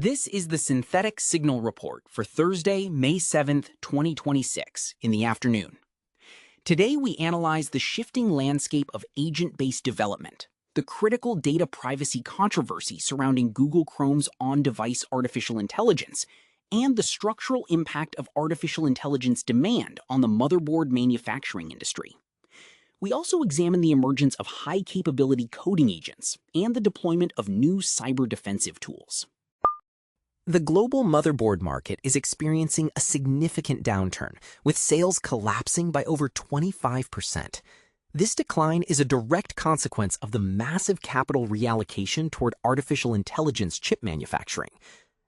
This is the Synthetic Signal Report for Thursday, May 7th, 2026, in the afternoon. Today, we analyze the shifting landscape of agent-based development, the critical data privacy controversy surrounding Google Chrome's on-device artificial intelligence, and the structural impact of artificial intelligence demand on the motherboard manufacturing industry. We also examine the emergence of high-capability coding agents and the deployment of new cyber-defensive tools. The global motherboard market is experiencing a significant downturn, with sales collapsing by over 25%. This decline is a direct consequence of the massive capital reallocation toward artificial intelligence chip manufacturing.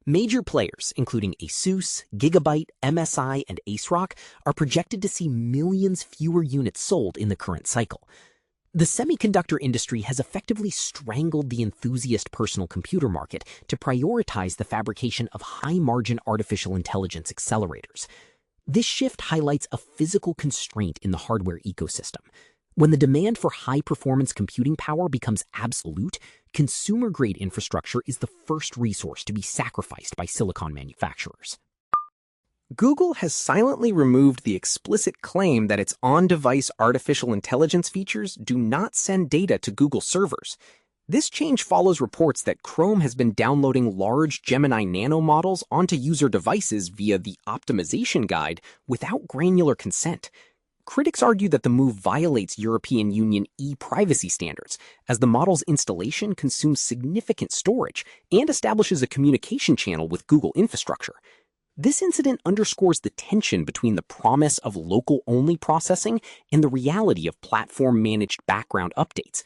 Major players, including ASUS, Gigabyte, MSI, and AceRock, are projected to see millions fewer units sold in the current cycle. The semiconductor industry has effectively strangled the enthusiast personal computer market to prioritize the fabrication of high-margin artificial intelligence accelerators. This shift highlights a physical constraint in the hardware ecosystem. When the demand for high-performance computing power becomes absolute, consumer-grade infrastructure is the first resource to be sacrificed by silicon manufacturers. Google has silently removed the explicit claim that its on-device artificial intelligence features do not send data to Google servers. This change follows reports that Chrome has been downloading large Gemini Nano models onto user devices via the optimization guide without granular consent. Critics argue that the move violates European Union e-privacy standards, as the model's installation consumes significant storage and establishes a communication channel with Google infrastructure. This incident underscores the tension between the promise of local-only processing and the reality of platform-managed background updates.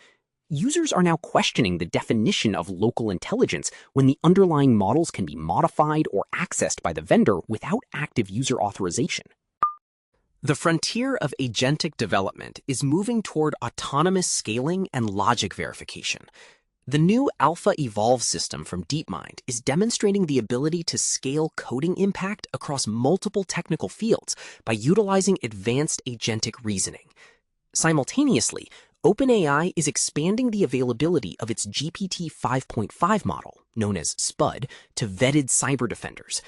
Users are now questioning the definition of local intelligence when the underlying models can be modified or accessed by the vendor without active user authorization. The frontier of agentic development is moving toward autonomous scaling and logic verification. The new AlphaEvolve system from DeepMind is demonstrating the ability to scale coding impact across multiple technical fields by utilizing advanced agentic reasoning. Simultaneously, OpenAI is expanding the availability of its GPT 5.5 model, known as SPUD, to vetted cyber defenders.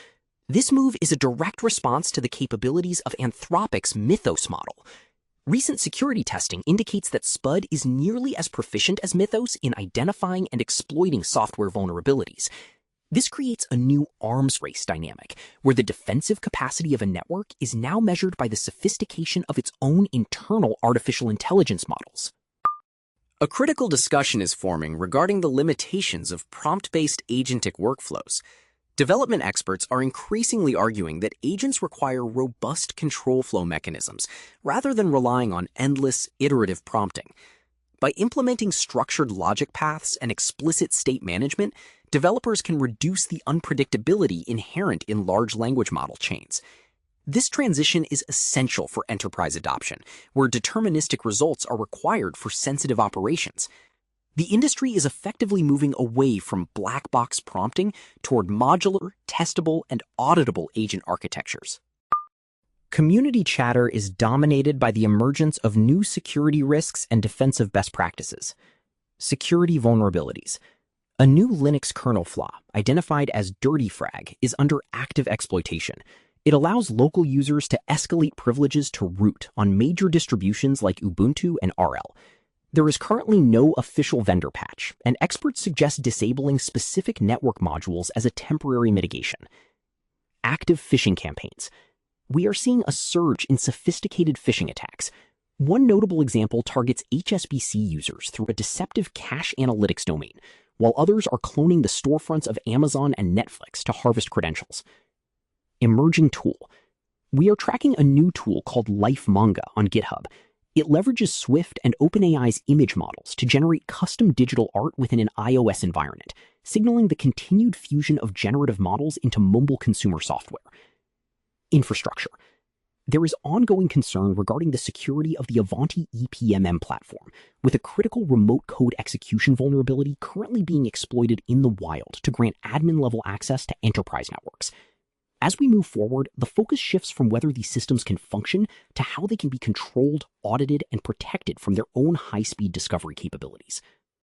This move is a direct response to the capabilities of Anthropic's Mythos model. Recent security testing indicates that SPUD is nearly as proficient as Mythos in identifying and exploiting software vulnerabilities. This creates a new arms race dynamic, where the defensive capacity of a network is now measured by the sophistication of its own internal artificial intelligence models. A critical discussion is forming regarding the limitations of prompt-based agentic workflows. Development experts are increasingly arguing that agents require robust control flow mechanisms rather than relying on endless, iterative prompting. By implementing structured logic paths and explicit state management, developers can reduce the unpredictability inherent in large language model chains. This transition is essential for enterprise adoption, where deterministic results are required for sensitive operations. The industry is effectively moving away from black box prompting toward modular, testable, and auditable agent architectures. Community chatter is dominated by the emergence of new security risks and defensive best practices. Security vulnerabilities. A new Linux kernel flaw, identified as DirtyFrag, is under active exploitation. It allows local users to escalate privileges to root on major distributions like Ubuntu and RL. There is currently no official vendor patch, and experts suggest disabling specific network modules as a temporary mitigation. Active phishing campaigns. We are seeing a surge in sophisticated phishing attacks. One notable example targets HSBC users through a deceptive cache analytics domain, while others are cloning the storefronts of Amazon and Netflix to harvest credentials. Emerging tool. We are tracking a new tool called LifeManga on GitHub. It leverages Swift and OpenAI's image models to generate custom digital art within an iOS environment, signaling the continued fusion of generative models into mobile consumer software. Infrastructure. There is ongoing concern regarding the security of the Avanti EPMM platform, with a critical remote code execution vulnerability currently being exploited in the wild to grant admin-level access to enterprise networks. As we move forward, the focus shifts from whether these systems can function to how they can be controlled, audited, and protected from their own high-speed discovery capabilities.